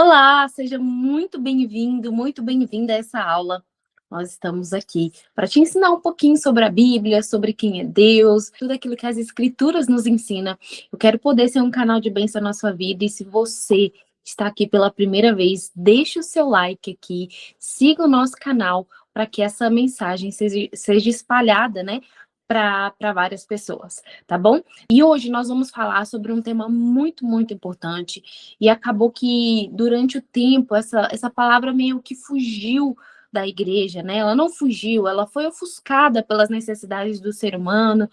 Olá, seja muito bem-vindo, muito bem-vinda a essa aula. Nós estamos aqui para te ensinar um pouquinho sobre a Bíblia, sobre quem é Deus, tudo aquilo que as Escrituras nos ensinam. Eu quero poder ser um canal de bênção na sua vida, e se você está aqui pela primeira vez, deixe o seu like aqui, siga o nosso canal para que essa mensagem seja espalhada, né, para várias pessoas, tá bom? E hoje nós vamos falar sobre um tema muito, muito importante, e acabou que, durante o tempo, essa palavra meio que fugiu da igreja, né? Ela não fugiu, ela foi ofuscada pelas necessidades do ser humano,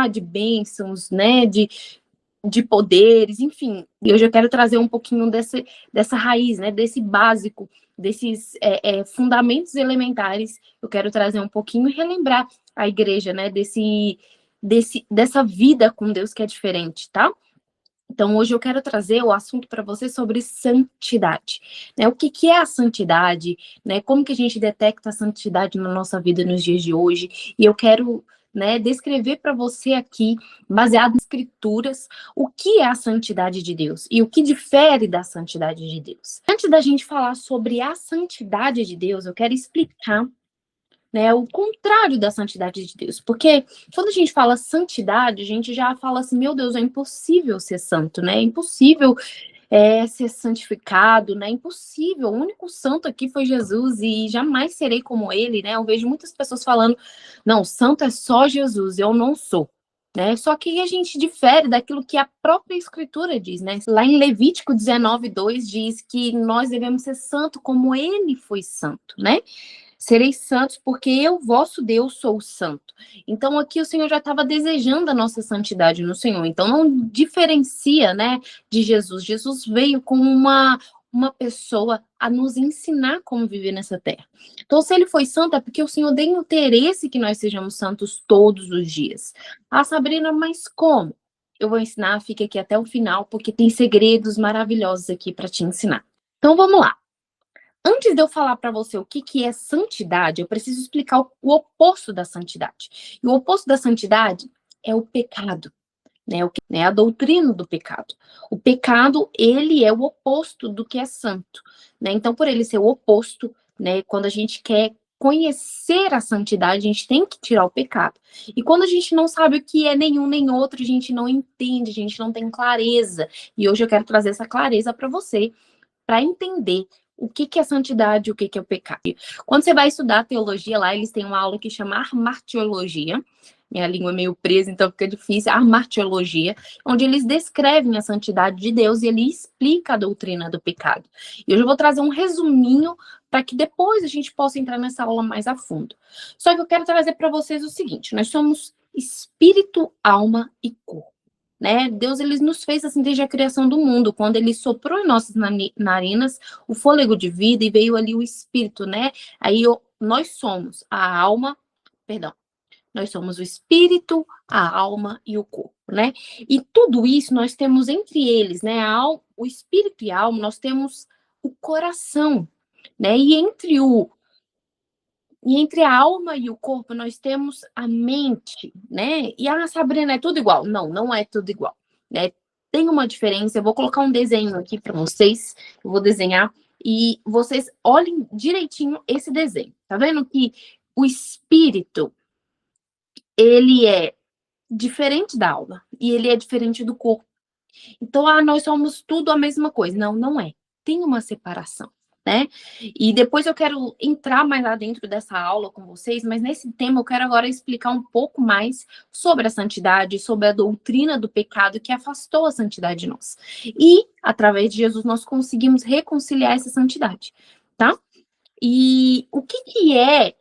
de bênçãos, né? De poderes, enfim. E hoje eu quero trazer um pouquinho dessa raiz, né? Desse básico, desses fundamentos elementares. Eu quero trazer um pouquinho e relembrar a igreja, né? Dessa vida com Deus que é diferente, tá? Então, hoje eu quero trazer o assunto para você sobre santidade, né? O que é a santidade, né? Como que a gente detecta a santidade na nossa vida nos dias de hoje? E eu quero, né, descrever para você aqui, baseado em escrituras, o que é a santidade de Deus e o que difere da santidade de Deus. Antes da gente falar sobre a santidade de Deus, eu quero explicar, né, o contrário da santidade de Deus. Porque quando a gente fala santidade, a gente já fala assim, meu Deus, é impossível ser santo, né? É impossível ser santificado, né? É impossível. O único santo aqui foi Jesus e jamais serei como ele, né? Eu vejo muitas pessoas falando, não, santo é só Jesus, eu não sou. Né? Só que a gente difere daquilo que a própria Escritura diz, né? Lá em Levítico 19:2 diz que nós devemos ser santo como ele foi santo, né? Sereis santos, porque eu, vosso Deus, sou santo. Então, aqui o Senhor já estava desejando a nossa santidade no Senhor. Então, não diferencia, né, de Jesus. Jesus veio como uma pessoa a nos ensinar como viver nessa terra. Então, se ele foi santo, é porque o Senhor tem interesse que nós sejamos santos todos os dias. Sabrina, mas como? Eu vou ensinar, fique aqui até o final, porque tem segredos maravilhosos aqui para te ensinar. Então, vamos lá. Antes de eu falar para você o que é santidade, eu preciso explicar o oposto da santidade. E o oposto da santidade é o pecado, né, a doutrina do pecado. O pecado, ele é o oposto do que é santo, né? Então, por ele ser o oposto, né, quando a gente quer conhecer a santidade, a gente tem que tirar o pecado. E quando a gente não sabe o que é nenhum nem outro, a gente não entende, a gente não tem clareza. E hoje eu quero trazer essa clareza para você, para entender o que é santidade e o que é o pecado. Quando você vai estudar teologia lá, eles têm uma aula que chama armartiologia. Minha língua é meio presa, então fica difícil. Armartiologia, onde eles descrevem a santidade de Deus e ele explica a doutrina do pecado. E hoje eu vou trazer um resuminho para que depois a gente possa entrar nessa aula mais a fundo. Só que eu quero trazer para vocês o seguinte: nós somos espírito, alma e corpo. Né? Deus, ele nos fez assim desde a criação do mundo, quando ele soprou em nossas narinas o fôlego de vida e veio ali o espírito, né? Aí nós somos a alma, perdão, nós somos o espírito, a alma e o corpo, né? E tudo isso nós temos entre eles, né? O espírito e a alma, nós temos o coração, né? E entre a alma e o corpo, nós temos a mente, né? E Sabrina, é tudo igual? Não, não é tudo igual, né? Tem uma diferença. Eu vou colocar um desenho aqui para vocês. Eu vou desenhar e vocês olhem direitinho esse desenho. Tá vendo que o espírito, ele é diferente da alma e ele é diferente do corpo. Então, nós somos tudo a mesma coisa. Não, não é. Tem uma separação, né? E depois eu quero entrar mais lá dentro dessa aula com vocês, mas nesse tema eu quero agora explicar um pouco mais sobre a santidade, sobre a doutrina do pecado que afastou a santidade de nós. E, através de Jesus, nós conseguimos reconciliar essa santidade, tá? E o que é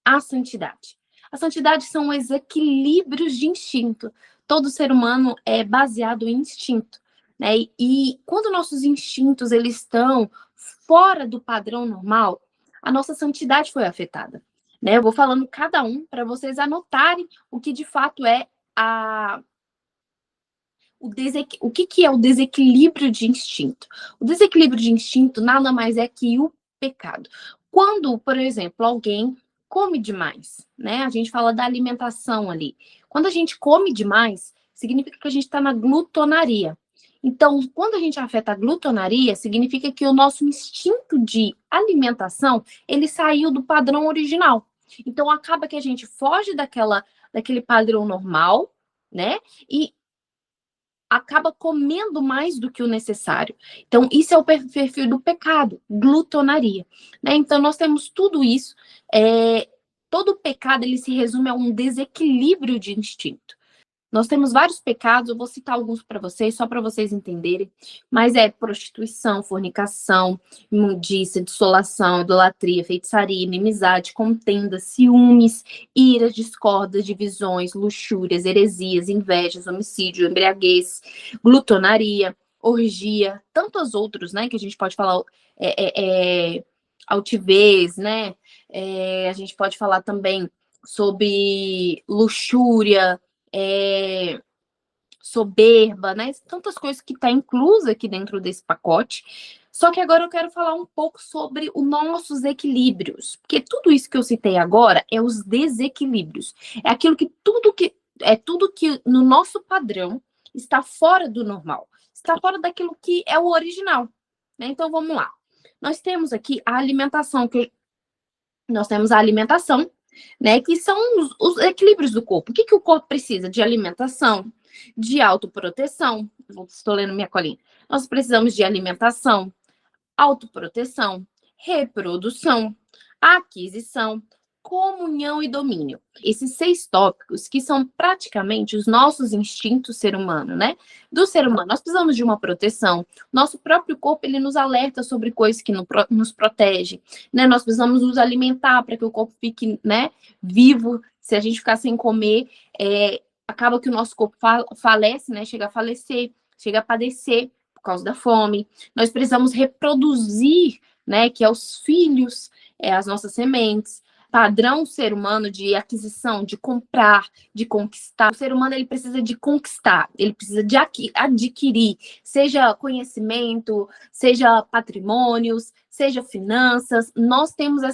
a santidade? A santidade são os equilíbrios de instinto. Todo ser humano é baseado em instinto, né? E quando nossos instintos eles estão fora do padrão normal, a nossa santidade foi afetada, né? Eu vou falando cada um para vocês anotarem o que de fato é o que é o desequilíbrio de instinto. O desequilíbrio de instinto nada mais é que o pecado. Quando, por exemplo, alguém come demais, né? A gente fala da alimentação ali. Quando a gente come demais, significa que a gente está na glutonaria. Então, quando a gente afeta a glutonaria, significa que o nosso instinto de alimentação, ele saiu do padrão original. Então, acaba que a gente foge daquele padrão normal, né? E acaba comendo mais do que o necessário. Então, isso é o perfil do pecado, glutonaria, né? Então, nós temos tudo isso. Todo pecado, ele se resume a um desequilíbrio de instinto. Nós temos vários pecados, eu vou citar alguns para vocês, só para vocês entenderem, mas é prostituição, fornicação, imundícia, dissolação, idolatria, feitiçaria, inimizade, contenda, ciúmes, ira, discórdias, divisões, luxúrias, heresias, invejas, homicídio, embriaguez, glutonaria, orgia, tantos outros, né, que a gente pode falar, altivez, né, a gente pode falar também sobre luxúria, soberba, né? Tantas coisas que está inclusa aqui dentro desse pacote. Só que agora eu quero falar um pouco sobre os nossos equilíbrios, porque tudo isso que eu citei agora é os desequilíbrios. É aquilo que tudo que no nosso padrão está fora do normal, está fora daquilo que é o original, né? Então vamos lá. Nós temos aqui a alimentação nós temos a alimentação, né, que são os equilíbrios do corpo. O que o corpo precisa? De alimentação, de autoproteção. Estou lendo minha colinha. Nós precisamos de alimentação, autoproteção, reprodução, aquisição, comunhão e domínio. Esses 6 tópicos que são praticamente os nossos instintos ser humano, né? Do ser humano, nós precisamos de uma proteção. Nosso próprio corpo, ele nos alerta sobre coisas que nos protegem, né? Nós precisamos nos alimentar para que o corpo fique, né, vivo. Se a gente ficar sem comer, acaba que o nosso corpo falece, né? Chega a falecer, chega a padecer por causa da fome. Nós precisamos reproduzir, né, que é os filhos, as nossas sementes. Padrão ser humano de aquisição, de comprar, de conquistar. O ser humano, ele precisa de conquistar, ele precisa de adquirir, seja conhecimento, seja patrimônios, seja finanças. Nós temos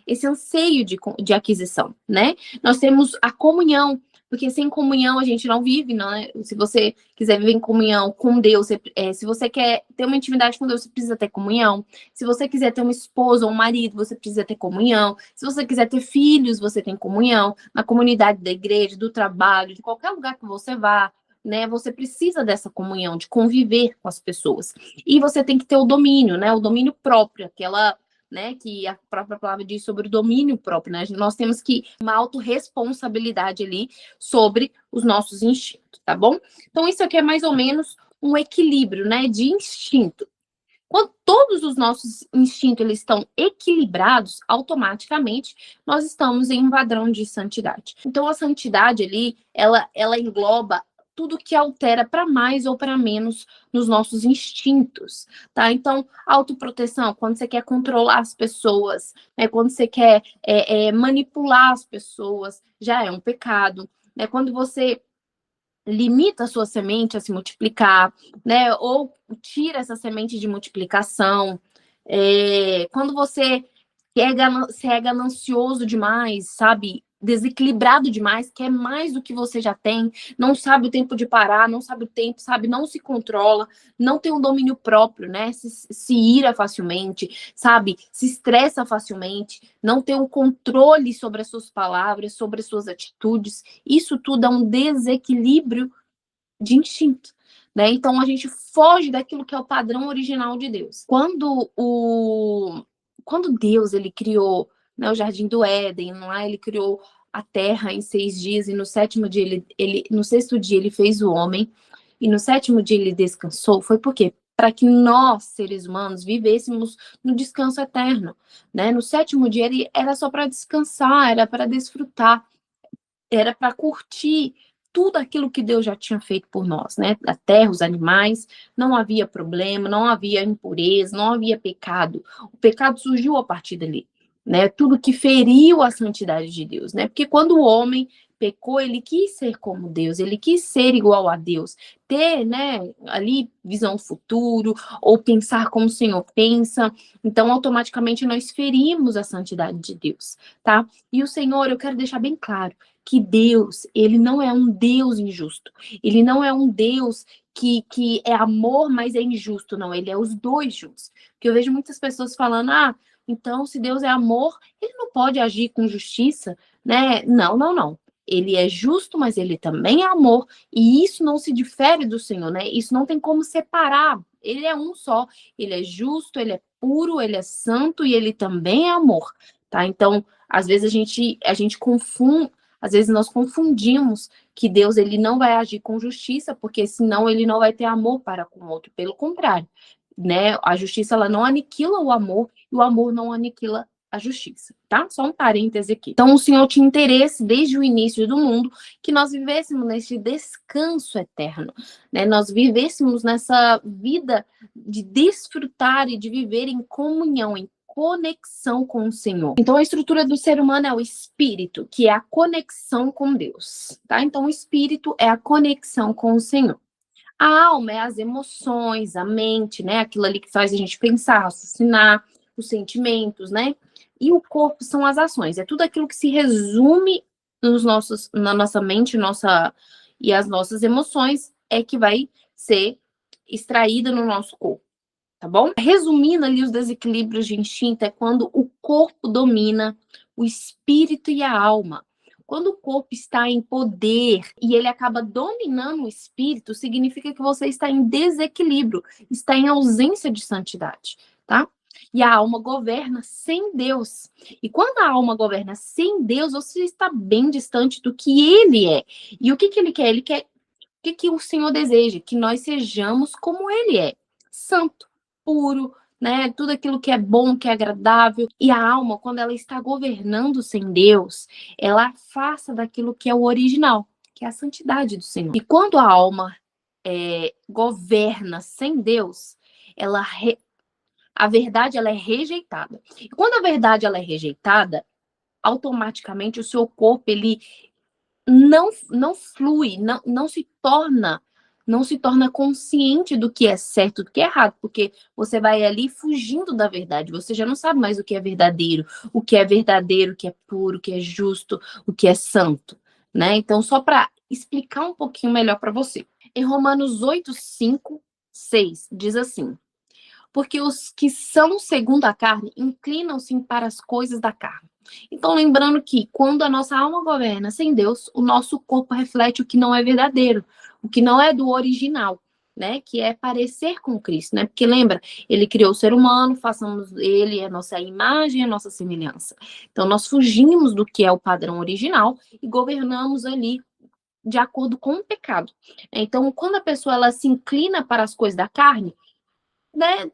esse anseio de aquisição, né? Nós temos a comunhão, porque sem comunhão a gente não vive, não é? Se você quiser viver em comunhão com Deus, se você quer ter uma intimidade com Deus, você precisa ter comunhão. Se você quiser ter uma esposa ou um marido, você precisa ter comunhão. Se você quiser ter filhos, você tem comunhão. Na comunidade da igreja, do trabalho, de qualquer lugar que você vá, né? Você precisa dessa comunhão, de conviver com as pessoas. E você tem que ter o domínio, né? O domínio próprio, aquela, né, que a própria palavra diz sobre o domínio próprio, né? Nós temos que uma autorresponsabilidade ali sobre os nossos instintos, tá bom? Então, isso aqui é mais ou menos um equilíbrio, né, de instinto. Quando todos os nossos instintos eles estão equilibrados, automaticamente nós estamos em um padrão de santidade. Então, a santidade ali, ela engloba tudo que altera para mais ou para menos nos nossos instintos, tá? Então, autoproteção, quando você quer controlar as pessoas, né? Quando você quer manipular as pessoas, já é um pecado, né? Quando você limita a sua semente a se multiplicar, né? Ou tira essa semente de multiplicação. Quando você é ganancioso demais, sabe? Desequilibrado demais, quer mais do que você já tem, não sabe o tempo de parar, não sabe o tempo, sabe? Não se controla, não tem um domínio próprio, né? Se ira facilmente, sabe? Se estressa facilmente, não tem um controle sobre as suas palavras, sobre as suas atitudes. Isso tudo é um desequilíbrio de instinto, né? Então a gente foge daquilo que é o padrão original de Deus. Quando Deus ele criou, né, o Jardim do Éden, lá ele criou a terra em 6 dias e no sétimo dia no sexto dia ele fez o homem e no sétimo dia ele descansou. Foi por quê? Para que nós, seres humanos, vivêssemos no descanso eterno, né? No sétimo dia ele era só para descansar, era para desfrutar, era para curtir tudo aquilo que Deus já tinha feito por nós, né? A terra, os animais, não havia problema, não havia impureza, não havia pecado. O pecado surgiu a partir dali, né? Tudo que feriu a santidade de Deus, né? Porque quando o homem pecou, ele quis ser como Deus, ele quis ser igual a Deus, ter, né, ali visão futuro, ou pensar como o Senhor pensa. Então, automaticamente, nós ferimos a santidade de Deus, tá? E o Senhor, eu quero deixar bem claro, que Deus, ele não é um Deus injusto. Ele não é um Deus que é amor, mas é injusto. Não, ele é os dois juntos. Porque eu vejo muitas pessoas falando, então se Deus é amor, ele não pode agir com justiça, né? Não, não, não. Ele é justo, mas ele também é amor, e isso não se difere do Senhor, né? Isso não tem como separar. Ele é um só. Ele é justo, ele é puro, ele é santo e ele também é amor, tá? Então, às vezes a gente confunde, às vezes nós confundimos que Deus ele não vai agir com justiça, porque senão ele não vai ter amor para com o outro. Pelo contrário, né? A justiça ela não aniquila o amor e o amor não aniquila a justiça, tá? Só um parêntese aqui. Então, o Senhor tinha interesse desde o início do mundo que nós vivêssemos nesse descanso eterno, né? Nós vivêssemos nessa vida de desfrutar e de viver em comunhão, em conexão com o Senhor. Então, a estrutura do ser humano é o espírito, que é a conexão com Deus, tá? Então, o espírito é a conexão com o Senhor. A alma é as emoções, a mente, né? Aquilo ali que faz a gente pensar, raciocinar, os sentimentos, né? E o corpo são as ações. É tudo aquilo que se resume na nossa mente, e as nossas emoções é que vai ser extraída no nosso corpo, tá bom? Resumindo ali os desequilíbrios de instinto, é quando o corpo domina o espírito e a alma. Quando o corpo está em poder e ele acaba dominando o espírito, significa que você está em desequilíbrio, está em ausência de santidade, tá? E a alma governa sem Deus. E quando a alma governa sem Deus, você está bem distante do que ele é. E o que que ele quer? Ele quer o que o Senhor deseja? Que nós sejamos como ele é, santo, puro, né? Tudo aquilo que é bom, que é agradável. E a alma, quando ela está governando sem Deus, ela afasta daquilo que é o original, que é a santidade do Senhor. E quando a alma governa sem Deus, a verdade ela é rejeitada. E quando a verdade ela é rejeitada, automaticamente o seu corpo ele não flui, não se torna consciente do que é certo, do que é errado, porque você vai ali fugindo da verdade, você já não sabe mais o que é verdadeiro, o que é puro, o que é justo, o que é santo, né? Então, só para explicar um pouquinho melhor para você. Em Romanos 8, 5, 6, diz assim: porque os que são segundo a carne inclinam-se para as coisas da carne. Então, lembrando que quando a nossa alma governa sem Deus, o nosso corpo reflete o que não é verdadeiro, o que não é do original, né? Que é parecer com Cristo, né? Porque lembra, ele criou o ser humano, façamos ele a nossa imagem, a nossa semelhança. Então, nós fugimos do que é o padrão original e governamos ali de acordo com o pecado. Então, quando a pessoa ela se inclina para as coisas da carne, né?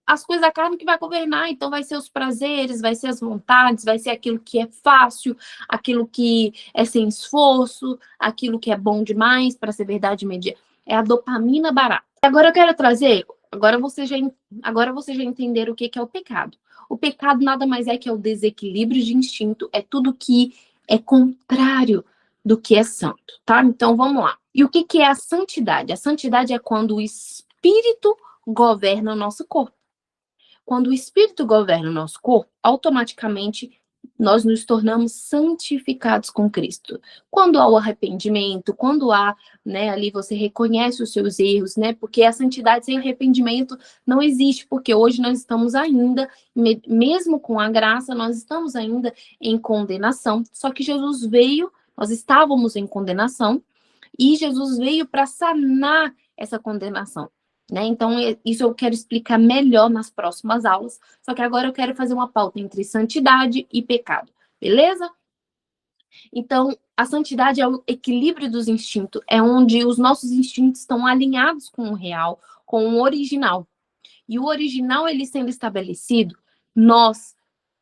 As coisas da carne que vai governar, então vai ser os prazeres, vai ser as vontades, vai ser aquilo que é fácil, aquilo que é sem esforço, aquilo que é bom demais para ser verdade imediata. É a dopamina barata. Agora eu quero trazer, agora você já entenderam o que é o pecado. O pecado nada mais é que é o desequilíbrio de instinto, é tudo que é contrário do que é santo, tá? Então vamos lá. E o que é a santidade? A santidade é quando o espírito governa o nosso corpo. Quando o Espírito governa o nosso corpo, automaticamente nós nos tornamos santificados com Cristo. Quando há o arrependimento, quando há, né, ali você reconhece os seus erros, né? Porque a santidade sem arrependimento não existe, porque hoje nós estamos ainda, mesmo com a graça, nós estamos ainda em condenação. Só que Jesus veio, nós estávamos em condenação, e Jesus veio para sanar essa condenação. Né? Então, isso eu quero explicar melhor nas próximas aulas. Só que agora eu quero fazer uma pauta entre santidade e pecado. Beleza? Então, a santidade é o equilíbrio dos instintos. É onde os nossos instintos estão alinhados com o real, com o original. E o original, ele sendo estabelecido, nós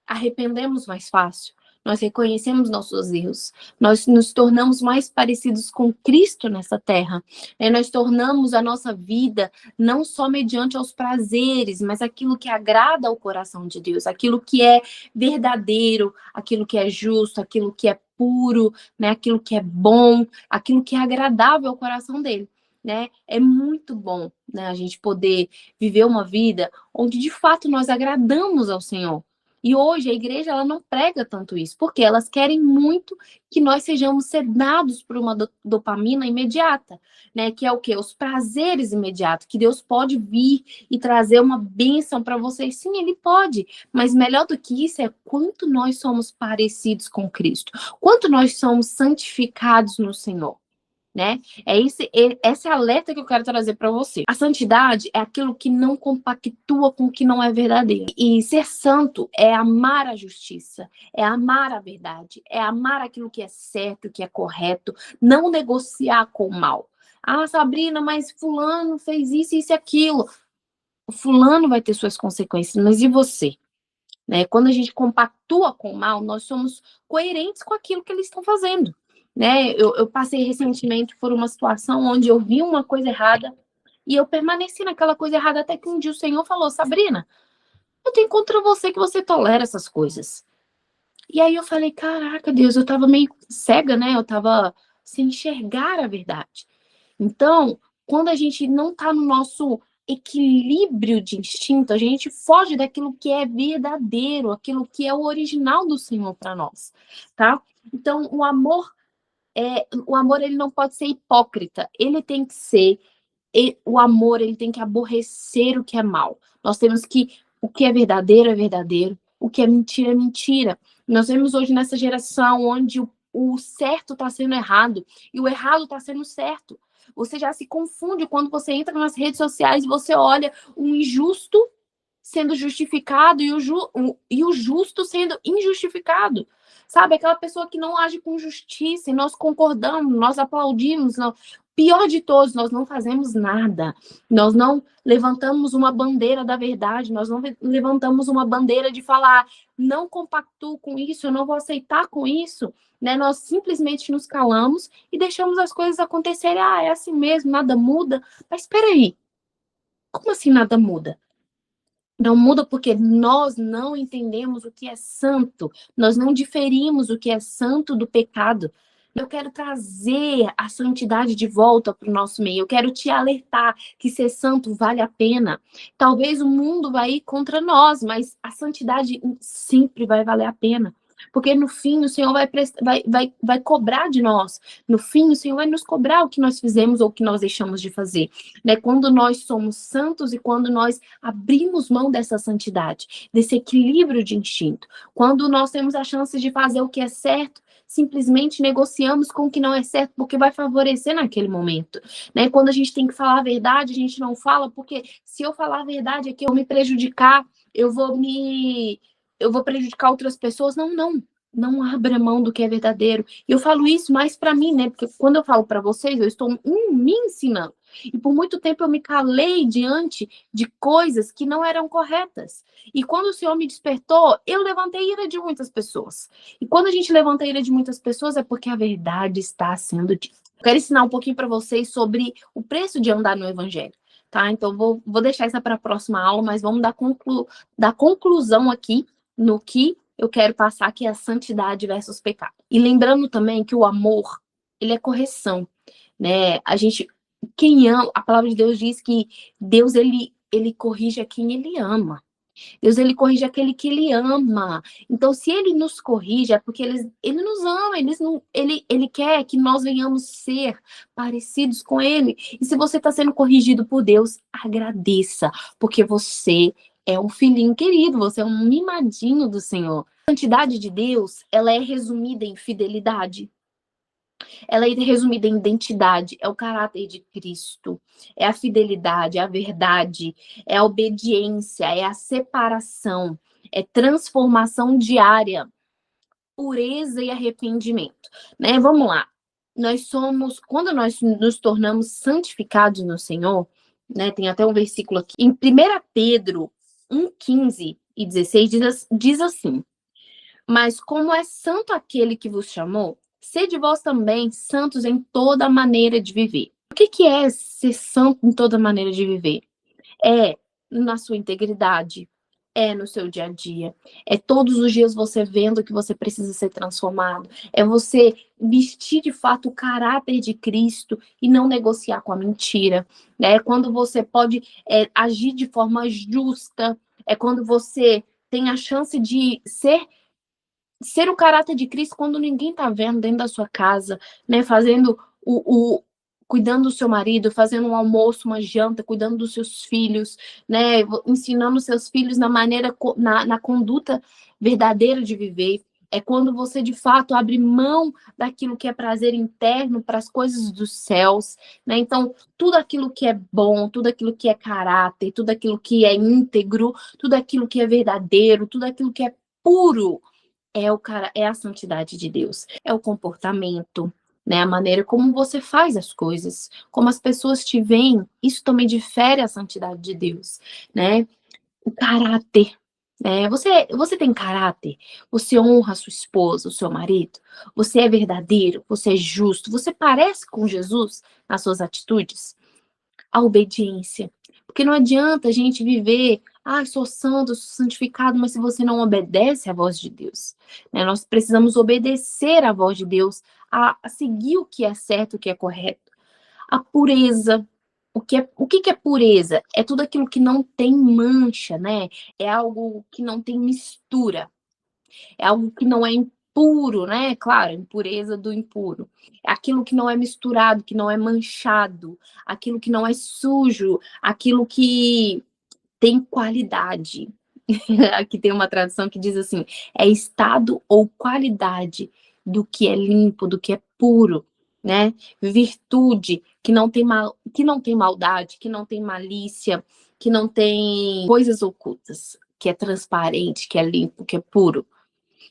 arrependemos mais fácil. Nós reconhecemos nossos erros, nós nos tornamos mais parecidos com Cristo nessa terra, nós tornamos a nossa vida não só mediante aos prazeres, mas aquilo que agrada ao coração de Deus, aquilo que é verdadeiro, aquilo que é justo, aquilo que é puro, né? Aquilo que é bom, aquilo que é agradável ao coração dele. Né? É muito bom, né, a gente poder viver uma vida onde de fato nós agradamos ao Senhor. E hoje a igreja ela não prega tanto isso, porque elas querem muito que nós sejamos sedados por uma dopamina imediata, né? Que é o quê? Os prazeres imediatos, que Deus pode vir e trazer uma bênção para vocês. Sim, Ele pode, mas melhor do que isso é quanto nós somos parecidos com Cristo, quanto nós somos santificados no Senhor. Né? Esse alerta que eu quero trazer para você. A santidade é aquilo que não compactua com o que não é verdadeiro. E ser santo é amar a justiça, é amar a verdade, é amar aquilo que é certo, que é correto, não negociar com o mal. Ah, Sabrina, mas fulano fez isso, isso e aquilo. O fulano vai ter suas consequências, mas e você? Né? Quando a gente compactua com o mal, nós somos coerentes com aquilo que eles estão fazendo. Né? Eu passei recentemente por uma situação onde eu vi uma coisa errada e eu permaneci naquela coisa errada até que um dia o Senhor falou, Sabrina, eu tenho contra você que você tolera essas coisas. E aí eu falei, caraca, Deus, eu tava meio cega, né? Eu tava sem enxergar a verdade. Então, quando a gente não tá no nosso equilíbrio de instinto, a gente foge daquilo que é verdadeiro, aquilo que é o original do Senhor para nós, tá? Então, o amor ele não pode ser hipócrita, ele tem que ser o amor, ele tem que aborrecer o que é mal. Nós temos que o que é verdadeiro, o que é mentira. Nós vemos hoje nessa geração onde o certo está sendo errado e o errado está sendo certo. Você já se confunde quando você entra nas redes sociais e você olha um injusto sendo justificado e o justo sendo injustificado. Sabe, aquela pessoa que não age com justiça e nós concordamos, nós aplaudimos. Não. Pior de todos, nós não fazemos nada. Nós não levantamos uma bandeira da verdade, nós não levantamos uma bandeira de falar, não compactuo com isso, eu não vou aceitar com isso. Né? Nós simplesmente nos calamos e deixamos as coisas acontecerem. Ah, é assim mesmo, nada muda. Mas espera aí, como assim nada muda? Não muda porque nós não entendemos o que é santo, nós não diferimos o que é santo do pecado. Eu quero trazer a santidade de volta para o nosso meio. Eu quero te alertar que ser santo vale a pena. Talvez o mundo vai ir contra nós, mas a santidade sempre vai valer a pena. Porque no fim o Senhor vai cobrar de nós. No fim, o Senhor vai nos cobrar o que nós fizemos ou o que nós deixamos de fazer. Né? Quando nós somos santos e quando nós abrimos mão dessa santidade, desse equilíbrio de instinto. Quando nós temos a chance de fazer o que é certo, simplesmente negociamos com o que não é certo, porque vai favorecer naquele momento. Né? Quando a gente tem que falar a verdade, a gente não fala, porque se eu falar a verdade aqui, eu vou me prejudicar, eu vou prejudicar outras pessoas. Não abra mão do que é verdadeiro. E eu falo isso mais para mim, né? Porque quando eu falo para vocês, eu estou me ensinando. E por muito tempo eu me calei diante de coisas que não eram corretas. E quando o Senhor me despertou, eu levantei a ira de muitas pessoas. E quando a gente levanta a ira de muitas pessoas, é porque a verdade está sendo dita. Eu quero ensinar um pouquinho para vocês sobre o preço de andar no Evangelho. Tá? Então, vou deixar isso para a próxima aula, mas vamos dar conclusão aqui no que eu quero passar, que é a santidade versus pecado. E lembrando também que o amor, ele é correção. Né? Quem ama, a palavra de Deus diz que Deus, ele corrige a quem ele ama. Deus, ele corrige aquele que ele ama. Então, se ele nos corrige, é porque ele nos ama, ele quer que nós venhamos ser parecidos com ele. E se você está sendo corrigido por Deus, agradeça, porque você é um filhinho querido, você é um mimadinho do Senhor. A santidade de Deus, ela é resumida em fidelidade. Ela é resumida em identidade, é o caráter de Cristo, é a fidelidade, é a verdade, é a obediência, é a separação, é transformação diária, pureza e arrependimento. Né? Vamos lá. Quando nós nos tornamos santificados no Senhor, né? Tem até um versículo aqui, em 1 Pedro 1:15 e 16 diz assim: mas como é santo aquele que vos chamou, sede vós também santos em toda maneira de viver. O que é ser santo em toda maneira de viver? É na sua integridade, é no seu dia a dia, é todos os dias você vendo que você precisa ser transformado, é você vestir de fato o caráter de Cristo e não negociar com a mentira, né? É quando você pode agir de forma justa, é quando você tem a chance de ser o caráter de Cristo quando ninguém tá vendo dentro da sua casa, né? Fazendo cuidando do seu marido, fazendo um almoço, uma janta, cuidando dos seus filhos, né? Ensinando seus filhos na maneira, na conduta verdadeira de viver. É quando você, de fato, abre mão daquilo que é prazer interno para as coisas dos céus, né? Então, tudo aquilo que é bom, tudo aquilo que é caráter, tudo aquilo que é íntegro, tudo aquilo que é verdadeiro, tudo aquilo que é puro, é a santidade de Deus, é o comportamento, né? A maneira como você faz as coisas, como as pessoas te veem, isso também difere a santidade de Deus, né? O caráter, né? Você tem caráter? Você honra a sua esposa, o seu marido? Você é verdadeiro? Você é justo? Você parece com Jesus nas suas atitudes? A obediência. Porque não adianta a gente viver, sou santo, sou santificado, mas se você não obedece à voz de Deus, né? Nós precisamos obedecer à voz de Deus, a seguir o que é certo, o que é correto. A pureza. O que é pureza? É tudo aquilo que não tem mancha, né? É algo que não tem mistura. É algo que não é impuro, né? Claro, impureza do impuro. É aquilo que não é misturado, que não é manchado, aquilo que não é sujo, aquilo que tem qualidade. Aqui tem uma tradução que diz assim: é estado ou qualidade do que é limpo, do que é puro, né? Virtude, que não tem maldade, que não tem malícia, que não tem coisas ocultas, que é transparente, que é limpo, que é puro.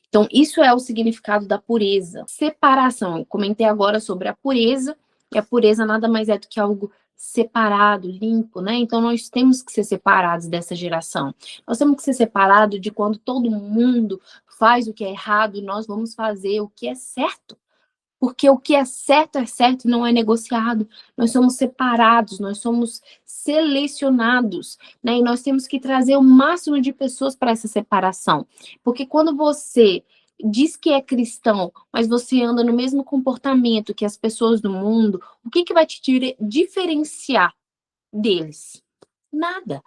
Então, isso é o significado da pureza. Separação. Eu comentei agora sobre a pureza, e a pureza nada mais é do que algo separado, limpo, né? Então, nós temos que ser separados dessa geração. Nós temos que ser separados de quando todo mundo faz o que é errado e nós vamos fazer o que é certo. Porque o que é certo e não é negociado. Nós somos separados, nós somos selecionados, né? E nós temos que trazer o máximo de pessoas para essa separação. Porque quando você diz que é cristão, mas você anda no mesmo comportamento que as pessoas do mundo, o que vai te diferenciar deles? Nada.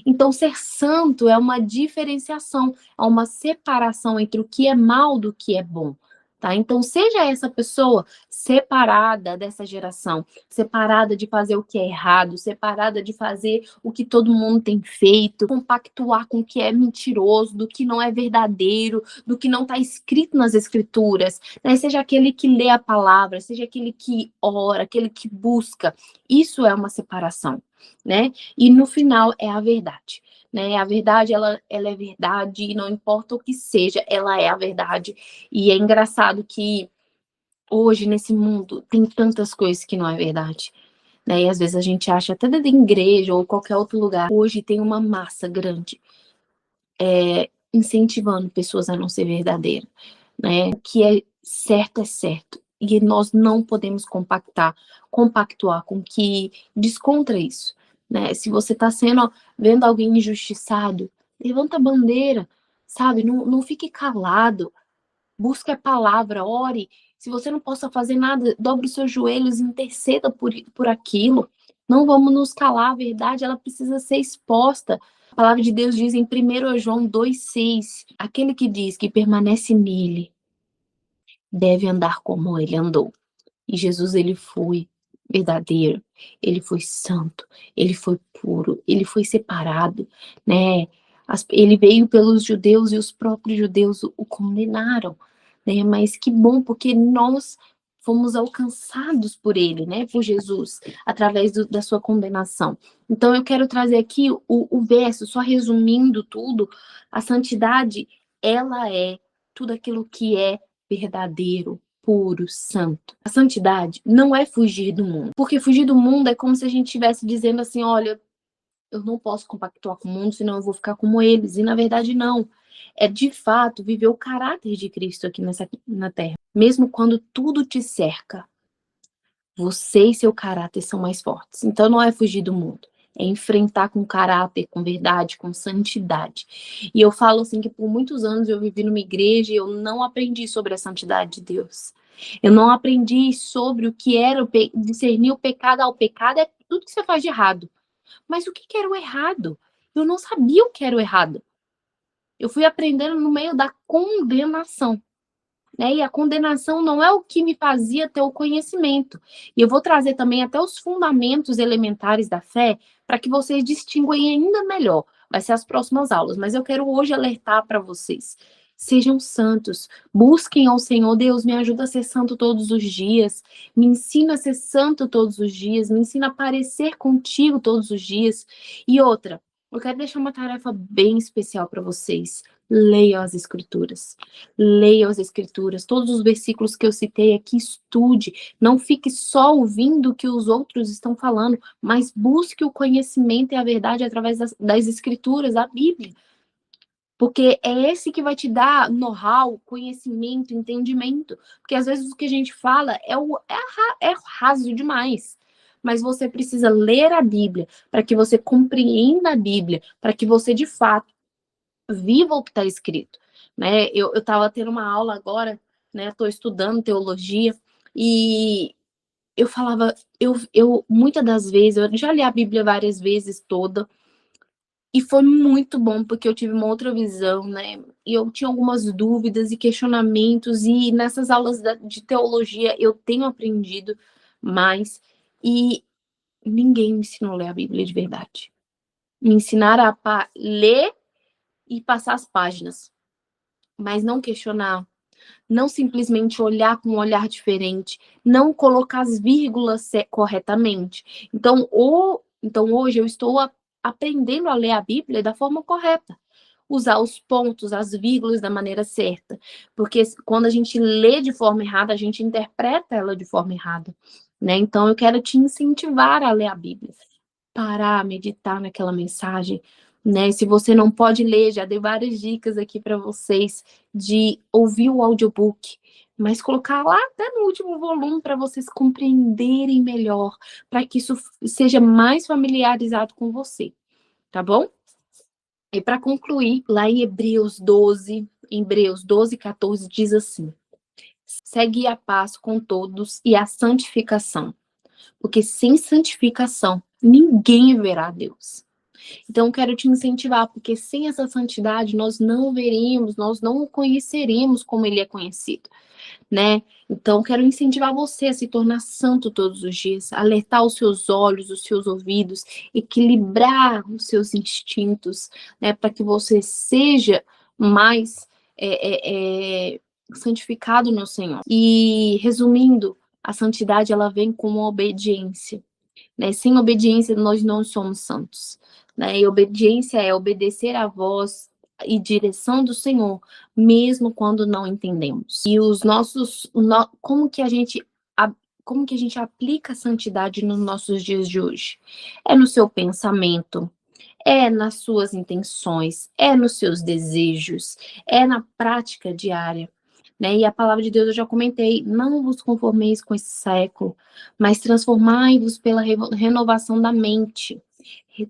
Então, ser santo é uma diferenciação, é uma separação entre o que é mal do que é bom, tá? Então, seja essa pessoa separada dessa geração, separada de fazer o que é errado, separada de fazer o que todo mundo tem feito, compactuar com o que é mentiroso, do que não é verdadeiro, do que não está escrito nas escrituras, né? Seja aquele que lê a palavra, seja aquele que ora, aquele que busca. Isso é uma separação, né? E no final é a verdade, né? A verdade, ela é verdade, e não importa o que seja, ela é a verdade. E é engraçado que hoje, nesse mundo, tem tantas coisas que não é verdade, né? E às vezes a gente acha, até dentro da igreja ou qualquer outro lugar, hoje tem uma massa grande incentivando pessoas a não ser verdadeiras, né? O que é certo, e nós não podemos compactuar com que descontra isso, né? Se você está vendo alguém injustiçado, levanta a bandeira, sabe? Não fique calado, busque a palavra, ore. Se você não possa fazer nada, dobre os seus joelhos e interceda por aquilo. Não vamos nos calar, a verdade ela precisa ser exposta. A palavra de Deus diz em 1 João 2,6: aquele que diz que permanece nele deve andar como ele andou. E Jesus, ele foi verdadeiro, ele foi santo, ele foi puro, ele foi separado, né? Ele veio pelos judeus e os próprios judeus o condenaram, né? Mas que bom, porque nós fomos alcançados por ele, né? Por Jesus, através da sua condenação. Então, eu quero trazer aqui o verso, só resumindo tudo: a santidade, ela é tudo aquilo que é verdadeiro, puro, santo. A santidade não é fugir do mundo, porque fugir do mundo é como se a gente estivesse dizendo assim: olha, eu não posso compactuar com o mundo, senão eu vou ficar como eles. E na verdade não. É de fato viver o caráter de Cristo aqui na Terra. Mesmo quando tudo te cerca, você e seu caráter são mais fortes. Então não é fugir do mundo, é enfrentar com caráter, com verdade, com santidade. E eu falo assim que por muitos anos eu vivi numa igreja e eu não aprendi sobre a santidade de Deus. Eu não aprendi sobre o que era discernir o pecado. O pecado é tudo que você faz de errado. Mas o que era o errado? Eu não sabia o que era o errado. Eu fui aprendendo no meio da condenação, né? E a condenação não é o que me fazia ter o conhecimento. E eu vou trazer também até os fundamentos elementares da fé para que vocês distinguam ainda melhor. Vai ser as próximas aulas, mas eu quero hoje alertar para vocês. Sejam santos, busquem ao Senhor. Deus, me ajuda a ser santo todos os dias, me ensina a ser santo todos os dias, me ensina a parecer contigo todos os dias. E outra, eu quero deixar uma tarefa bem especial para vocês. Leiam as Escrituras. Leia as Escrituras, todos os versículos que eu citei aqui, estude. Não fique só ouvindo o que os outros estão falando, mas busque o conhecimento e a verdade através das Escrituras, da Bíblia. Porque é esse que vai te dar know-how, conhecimento, entendimento. Porque às vezes o que a gente fala é raso demais. Mas você precisa ler a Bíblia para que você compreenda a Bíblia, para que você de fato viva o que está escrito, né? Eu estava tendo uma aula agora, né? Estou estudando teologia e eu falava, eu muitas das vezes, eu já li a Bíblia várias vezes toda e foi muito bom porque eu tive uma outra visão, né? E eu tinha algumas dúvidas e questionamentos e nessas aulas de teologia eu tenho aprendido mais e ninguém me ensinou a ler a Bíblia de verdade. Me ensinaram a ler e passar as páginas, mas não questionar, não simplesmente olhar com um olhar diferente, não colocar as vírgulas corretamente. Então hoje eu estou aprendendo a ler a Bíblia da forma correta, usar os pontos, as vírgulas da maneira certa, porque quando a gente lê de forma errada, a gente interpreta ela de forma errada, né? Então eu quero te incentivar a ler a Bíblia, parar, meditar naquela mensagem, né? Se você não pode ler, já dei várias dicas aqui para vocês de ouvir o audiobook, mas colocar lá até no último volume para vocês compreenderem melhor, para que isso seja mais familiarizado com você, tá bom? E para concluir, lá em Hebreus 12, 14, diz assim: segue a paz com todos e a santificação, porque sem santificação ninguém verá Deus. Então, eu quero te incentivar, porque sem essa santidade nós não veremos, nós não o conheceremos como ele é conhecido, né? Então, eu quero incentivar você a se tornar santo todos os dias, alertar os seus olhos, os seus ouvidos, equilibrar os seus instintos, né? Para que você seja mais santificado no Senhor. E, resumindo, a santidade, ela vem com obediência, né? Sem obediência, nós não somos santos, né? E obediência é obedecer à voz e direção do Senhor, mesmo quando não entendemos. E como que a gente aplica a santidade nos nossos dias de hoje? É no seu pensamento, é nas suas intenções, é nos seus desejos, é na prática diária, né? E a palavra de Deus eu já comentei, não vos conformeis com esse século, mas transformai-vos pela renovação da mente.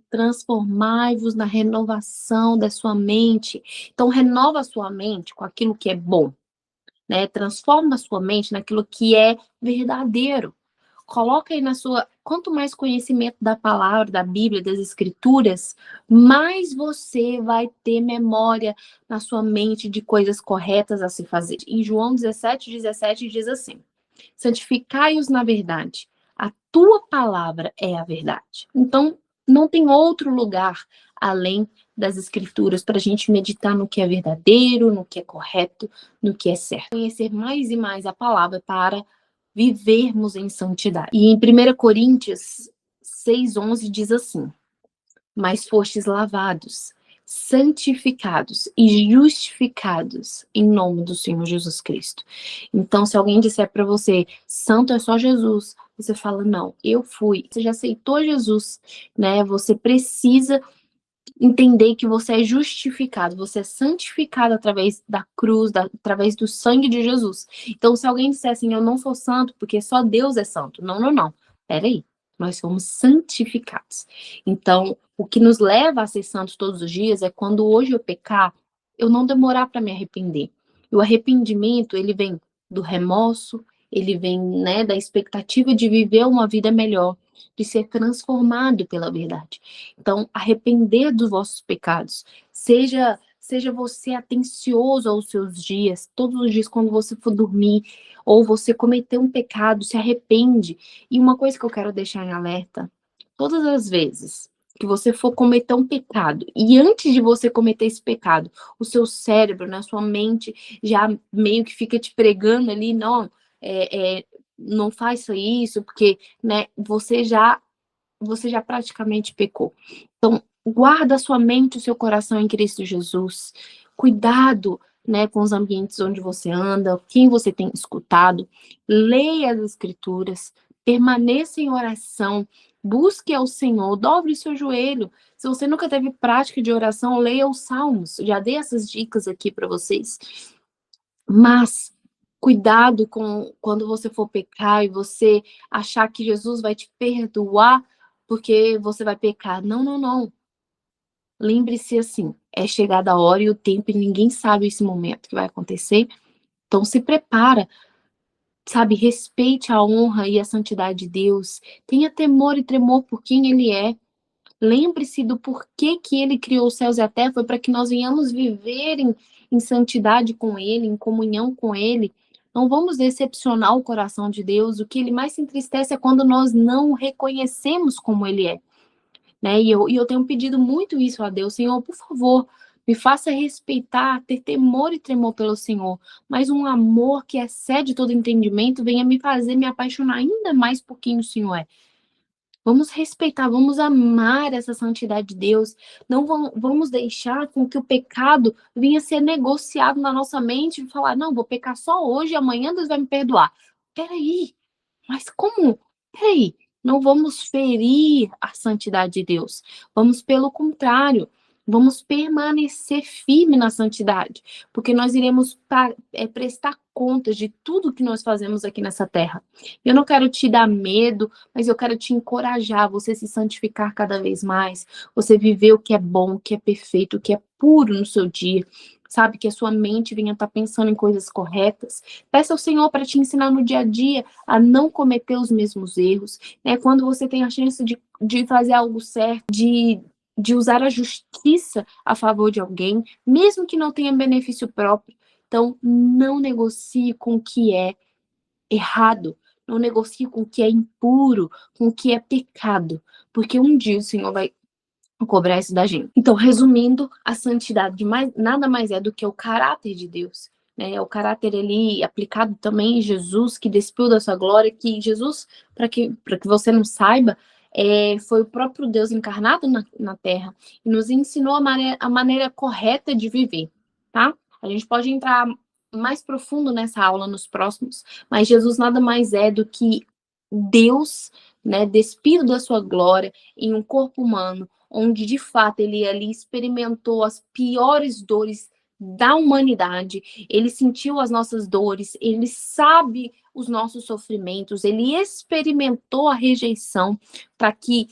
Transformai-vos na renovação da sua mente. Então, renova a sua mente com aquilo que é bom, né? Transforma a sua mente naquilo que é verdadeiro. Coloca aí na sua. Quanto mais conhecimento da palavra, da Bíblia, das Escrituras, mais você vai ter memória na sua mente de coisas corretas a se fazer. Em João 17 diz assim: santificai-os na verdade, a tua palavra é a verdade. Então, não tem outro lugar além das Escrituras para a gente meditar no que é verdadeiro, no que é correto, no que é certo. Conhecer mais e mais a palavra para vivermos em santidade. E em 1 Coríntios 6:11 diz assim: mas fostes lavados, santificados e justificados em nome do Senhor Jesus Cristo. Então, se alguém disser para você, santo é só Jesus, você fala, não, eu fui. Você já aceitou Jesus, né? Você precisa entender que você é justificado, você é santificado através da cruz, através do sangue de Jesus. Então, se alguém disser assim, eu não sou santo porque só Deus é santo. Não, não, não. Peraí. Nós somos santificados. Então, o que nos leva a ser santos todos os dias é quando hoje eu pecar, eu não demorar para me arrepender. E o arrependimento, ele vem do remorso, ele vem, né, da expectativa de viver uma vida melhor, de ser transformado pela verdade. Então, arrepender dos vossos pecados, seja Seja você atencioso aos seus dias, todos os dias quando você for dormir, ou você cometeu um pecado, se arrepende. E uma coisa que eu quero deixar em alerta, todas as vezes que você for cometer um pecado, e antes de você cometer esse pecado, o seu cérebro, né, sua mente já meio que fica te pregando ali, não, não faça isso, porque, né, você já praticamente pecou. Então, guarda a sua mente e o seu coração em Cristo Jesus. Cuidado, né, com os ambientes onde você anda, quem você tem escutado. Leia as Escrituras, permaneça em oração, busque ao Senhor, dobre o seu joelho. Se você nunca teve prática de oração, leia os Salmos. Já dei essas dicas aqui para vocês. Mas cuidado com quando você for pecar e você achar que Jesus vai te perdoar porque você vai pecar. Não, não, não. Lembre-se assim, é chegada a hora e o tempo e ninguém sabe esse momento que vai acontecer. Então se prepara, sabe? Respeite a honra e a santidade de Deus. Tenha temor e tremor por quem Ele é. Lembre-se do porquê que Ele criou os céus e a terra, foi para que nós venhamos viver em santidade com Ele, em comunhão com Ele. Não vamos decepcionar o coração de Deus. O que Ele mais se entristece é quando nós não o reconhecemos como Ele é. Né? E eu tenho pedido muito isso a Deus. Senhor, por favor, me faça respeitar, ter temor e tremor pelo Senhor. Mas um amor que excede todo entendimento venha me fazer me apaixonar ainda mais por quem o Senhor é. Vamos respeitar, vamos amar essa santidade de Deus. Não vamos deixar com que o pecado venha ser negociado na nossa mente e falar, não, vou pecar só hoje, amanhã Deus vai me perdoar. Peraí, mas como? Peraí, não vamos ferir a santidade de Deus. Vamos, pelo contrário, vamos permanecer firme na santidade, porque nós iremos prestar contas de tudo que nós fazemos aqui nessa terra. Eu não quero te dar medo, mas eu quero te encorajar a você se santificar cada vez mais, você viver o que é bom, o que é perfeito, o que é puro no seu dia. Sabe, que a sua mente venha estar pensando em coisas corretas. Peça ao Senhor para te ensinar no dia a dia a não cometer os mesmos erros. Né? Quando você tem a chance de fazer algo certo, de usar a justiça a favor de alguém, mesmo que não tenha benefício próprio. Então, não negocie com o que é errado, não negocie com o que é impuro, com o que é pecado, porque um dia o Senhor vai cobrar isso da gente. Então, resumindo, a santidade nada mais é do que o caráter de Deus, né? É o caráter ali aplicado também em Jesus, que despiu da sua glória, que Jesus, para que você não saiba, foi o próprio Deus encarnado na Terra e nos ensinou a maneira correta de viver, tá? A gente pode entrar mais profundo nessa aula nos próximos, mas Jesus nada mais é do que Deus, né, despido da sua glória em um corpo humano, onde de fato ele ali experimentou as piores dores da humanidade, ele sentiu as nossas dores, ele sabe os nossos sofrimentos, ele experimentou a rejeição para que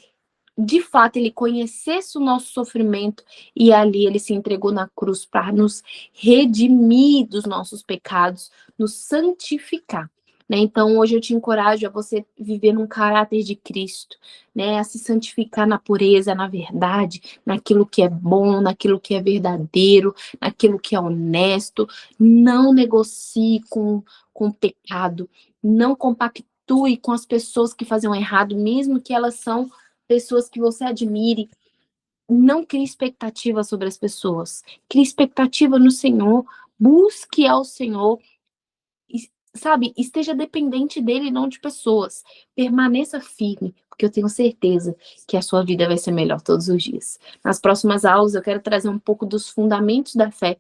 de fato ele conhecesse o nosso sofrimento e ali ele se entregou na cruz para nos redimir dos nossos pecados, nos santificar. Né? Então, hoje eu te encorajo a você viver num caráter de Cristo, né? A se santificar na pureza, na verdade, naquilo que é bom, naquilo que é verdadeiro, naquilo que é honesto. Não negocie com o pecado, não compactue com as pessoas que fazem errado, mesmo que elas são pessoas que você admire. Não crie expectativa sobre as pessoas, crie expectativa no Senhor, busque ao Senhor. Sabe, esteja dependente dele, não de pessoas. Permaneça firme, porque eu tenho certeza que a sua vida vai ser melhor todos os dias. Nas próximas aulas, eu quero trazer um pouco dos fundamentos da fé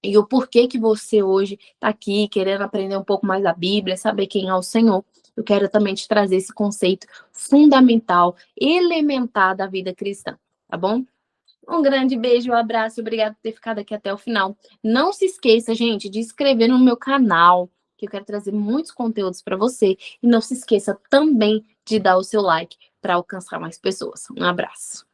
e o porquê que você hoje está aqui querendo aprender um pouco mais da Bíblia, saber quem é o Senhor. Eu quero também te trazer esse conceito fundamental, elementar da vida cristã, tá bom? Um grande beijo, um abraço, obrigada por ter ficado aqui até o final. Não se esqueça, gente, de inscrever no meu canal, que eu quero trazer muitos conteúdos para você. E não se esqueça também de dar o seu like para alcançar mais pessoas. Um abraço.